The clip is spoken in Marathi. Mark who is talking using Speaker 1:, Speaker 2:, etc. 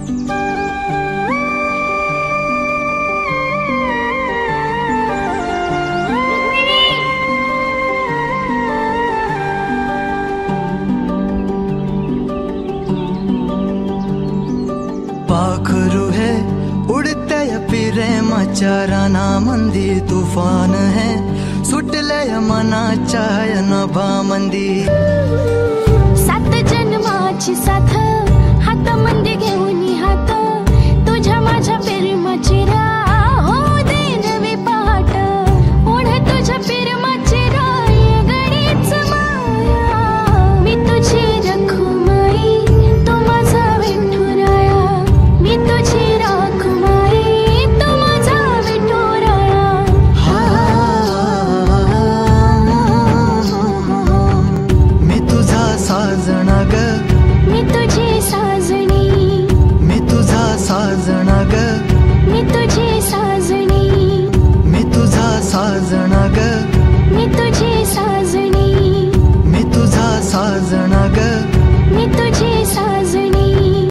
Speaker 1: पाखरू है उड़ते प्रेमाच्या रानामंदी तुफान है सुटले मनाच्या नभामंदी
Speaker 2: 7 जन्माची साथ हात मंदी घेऊन हात तुझ्या माझ्या प्रेमाची राह हो दे नवी पहाट ओढ तुझ्या प्रेमाची राय गडीच माया मी तुझी रखुमाई तू माझा विठुराया मी तुझी रखुमाई तू माझा विठुराया
Speaker 1: मी तुझा साजना ग
Speaker 2: मी तुझी साजणी
Speaker 1: मी तुझा साजना ग
Speaker 2: मी तुझी साजणी
Speaker 1: मी तुझा साजना ग
Speaker 2: मी तुझी साजणी
Speaker 1: मी तुझा साजना ग